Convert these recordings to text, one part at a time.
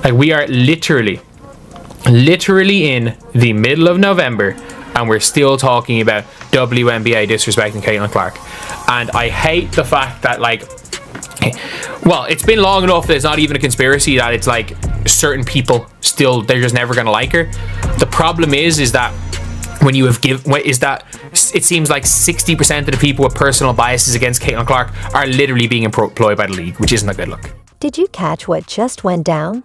Like, we are literally in the middle of November, and we're still talking about WNBA disrespecting Caitlin Clark. And I hate the fact that, like, well, it's been long enough that it's not even a conspiracy that it's like certain people still, they're just never going to like her. The problem is that when you have it seems like 60% of the people with personal biases against Caitlin Clark are literally being employed by the league, which isn't a good look. Did you catch what just went down?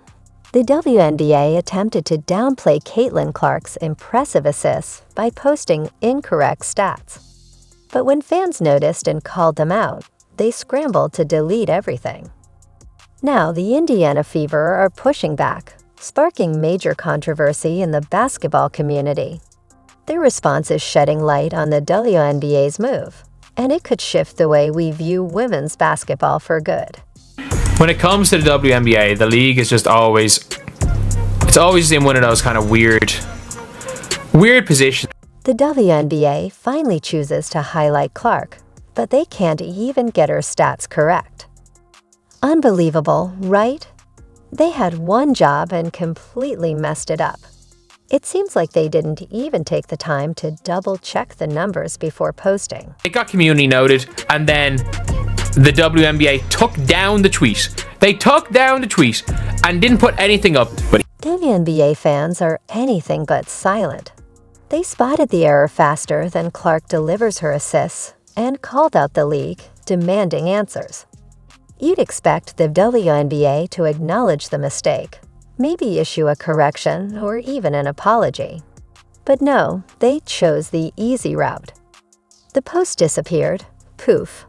The WNBA attempted to downplay Caitlin Clark's impressive assists by posting incorrect stats. But when fans noticed and called them out, they scrambled to delete everything. Now the Indiana Fever are pushing back, sparking major controversy in the basketball community. Their response is shedding light on the WNBA's move, and it could shift the way we view women's basketball for good. When it comes to the WNBA, the league is just always in one of those kind of weird positions. The WNBA finally chooses to highlight Clark, but they can't even get her stats correct. Unbelievable, right? They had one job and completely messed it up. It seems like they didn't even take the time to double-check the numbers before posting. It got community noted, and then the WNBA took down the tweet. They took down the tweet and didn't put anything up. But WNBA fans are anything but silent. They spotted the error faster than Clark delivers her assists and called out the league, demanding answers. You'd expect the WNBA to acknowledge the mistake, maybe issue a correction or even an apology. But no, they chose the easy route. The post disappeared, poof.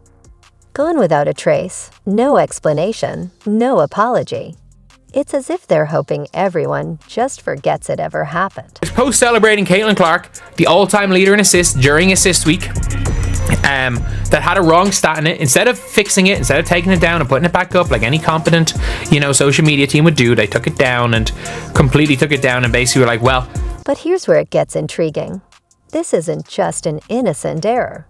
Gone without a trace, no explanation, no apology. It's as if they're hoping everyone just forgets it ever happened. Post celebrating Caitlin Clark, the all-time leader in assists during assist week, that had a wrong stat in it. Instead of fixing it, instead of taking it down and putting it back up like any competent, social media team would do, they took it down and completely took it down and basically were like, well. But here's where it gets intriguing. This isn't just an innocent error.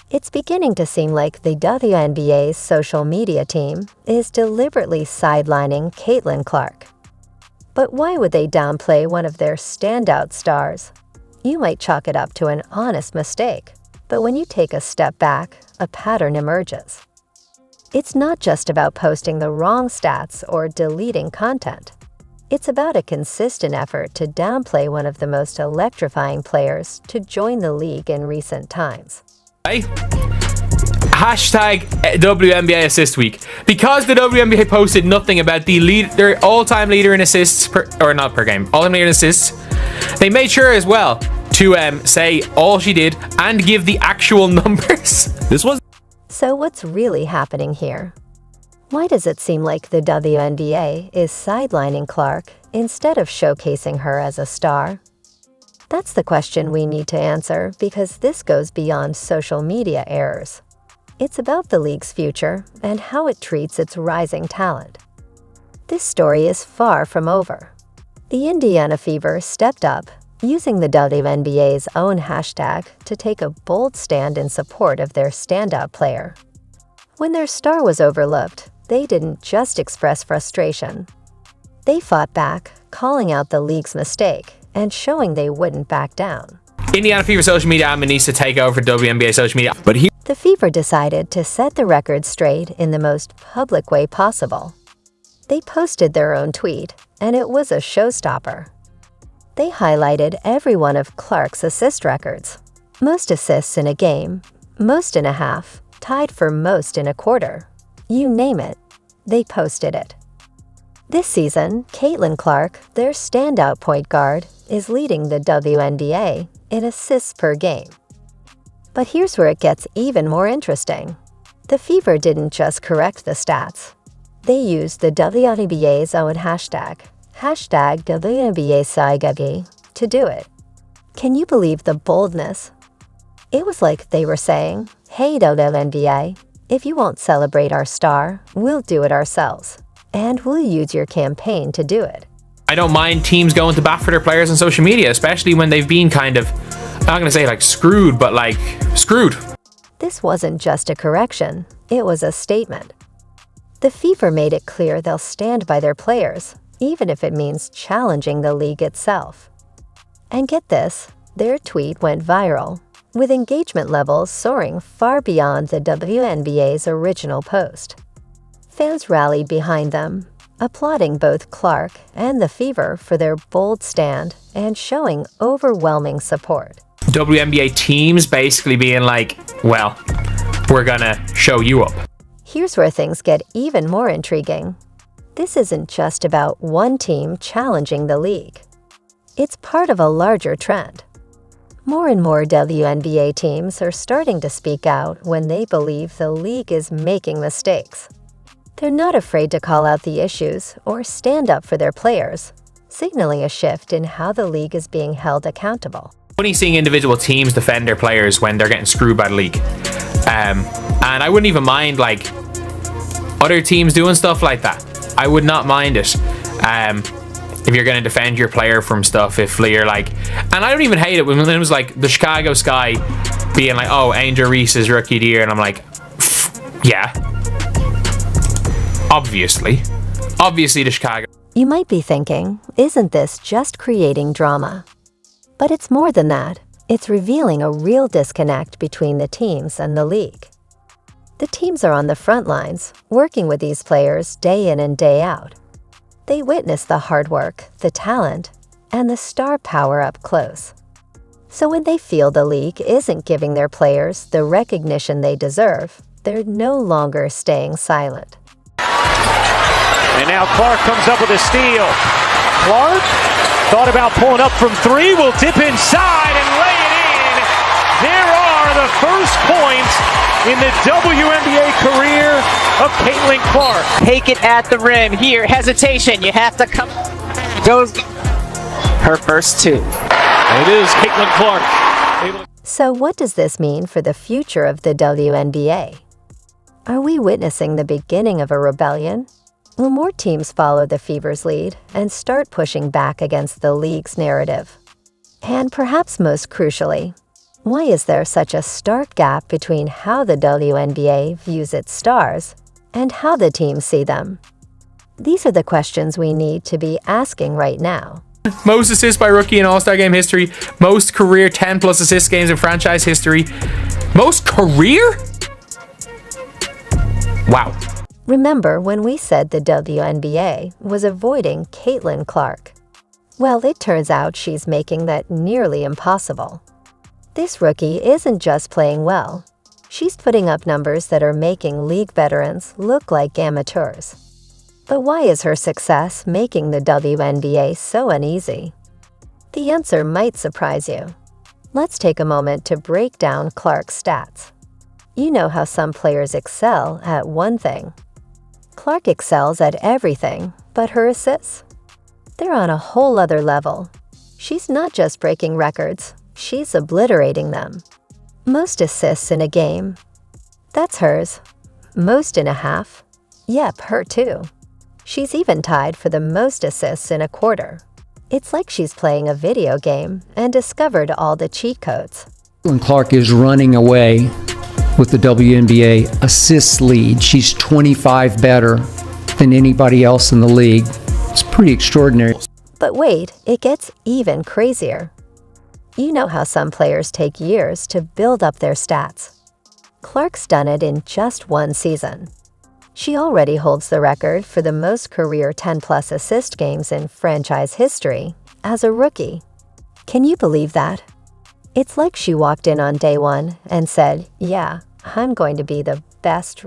It's beginning to seem like the WNBA's social media team is deliberately sidelining Caitlin Clark. But why would they downplay one of their standout stars? You might chalk it up to an honest mistake, but when you take a step back, a pattern emerges. It's not just about posting the wrong stats or deleting content. It's about a consistent effort to downplay one of the most electrifying players to join the league in recent times. Hashtag WNBA assist week. Because the WNBA posted nothing about their all-time leader in assists, all-time leader in assists, they made sure as well to say all she did and give the actual numbers. So what's really happening here? Why does it seem like the WNBA is sidelining Clark instead of showcasing her as a star? That's the question we need to answer, because this goes beyond social media errors. It's about the league's future and how it treats its rising talent. This story is far from over. The Indiana Fever stepped up, using the WNBA's own hashtag to take a bold stand in support of their standout player. When their star was overlooked, they didn't just express frustration. They fought back, calling out the league's mistake and showing they wouldn't back down. Indiana Fever social media admin needs to take over WNBA social media. The Fever decided to set the record straight in the most public way possible. They posted their own tweet, and it was a showstopper. They highlighted every one of Clark's assist records. Most assists in a game, most in a half, tied for most in a quarter. You name it, they posted it. This season, Caitlin Clark, their standout point guard, is leading the WNBA in assists per game. But here's where it gets even more interesting. The Fever didn't just correct the stats. They used the WNBA's own hashtag WNBA to do it. Can you believe the boldness? It was like they were saying, hey WNBA, if you won't celebrate our star, we'll do it ourselves. And we'll use your campaign to do it. I don't mind teams going to bat for their players on social media, especially when they've been kind of, I'm not going to say like screwed, but like screwed. This wasn't just a correction, it was a statement. The Fever made it clear they'll stand by their players, even if it means challenging the league itself. And get this, their tweet went viral, with engagement levels soaring far beyond the WNBA's original post. Fans rallied behind them, applauding both Clark and the Fever for their bold stand and showing overwhelming support. WNBA teams basically being like, well, we're gonna show you up. Here's where things get even more intriguing. This isn't just about one team challenging the league. It's part of a larger trend. More and more WNBA teams are starting to speak out when they believe the league is making mistakes. They're not afraid to call out the issues or stand up for their players, signaling a shift in how the league is being held accountable. Funny seeing individual teams defend their players when they're getting screwed by the league. And I wouldn't even mind like other teams doing stuff like that. I would not mind it. If you're going to defend your player from stuff, if you're like, and I don't even hate it when it was like the Chicago Sky being like, oh, Angel Reese's rookie of the year, and I'm like, yeah, obviously the Chicago. You might be thinking, isn't this just creating drama? But it's more than that. It's revealing a real disconnect between the teams and the league. The teams are on the front lines, working with these players day in and day out. They witness the hard work, the talent, and the star power up close. So when they feel the league isn't giving their players the recognition they deserve, they're no longer staying silent. And now Clark comes up with a steal. Clark thought about pulling up from three, will dip inside and lay it in. There are the first points in the WNBA career of Caitlin Clark. Take it at the rim. Here, hesitation. You have to come. Goes her first two. It is Caitlin Clark. So what does this mean for the future of the WNBA? Are we witnessing the beginning of a rebellion? Will more teams follow the Fever's lead and start pushing back against the league's narrative? And perhaps most crucially, why is there such a stark gap between how the WNBA views its stars and how the teams see them? These are the questions we need to be asking right now. Most assists by rookie in All-Star game history. Most career 10-plus assist games in franchise history. Most career? Wow. Remember when we said the WNBA was avoiding Caitlin Clark? Well, it turns out she's making that nearly impossible. This rookie isn't just playing well. She's putting up numbers that are making league veterans look like amateurs. But why is her success making the WNBA so uneasy? The answer might surprise you. Let's take a moment to break down Clark's stats. You know how some players excel at one thing. Clark excels at everything but her assists. They're on a whole other level. She's not just breaking records, she's obliterating them. Most assists in a game. That's hers. Most in a half. Yep, her too. She's even tied for the most assists in a quarter. It's like she's playing a video game and discovered all the cheat codes. Caitlin Clark is running away with the WNBA assists lead. She's 25 better than anybody else in the league. It's pretty extraordinary. But wait, it gets even crazier. You know how some players take years to build up their stats. Clark's done it in just one season. She already holds the record for the most career 10-plus assist games in franchise history as a rookie. Can you believe that? It's like she walked in on day one and said, yeah, I'm going to be the best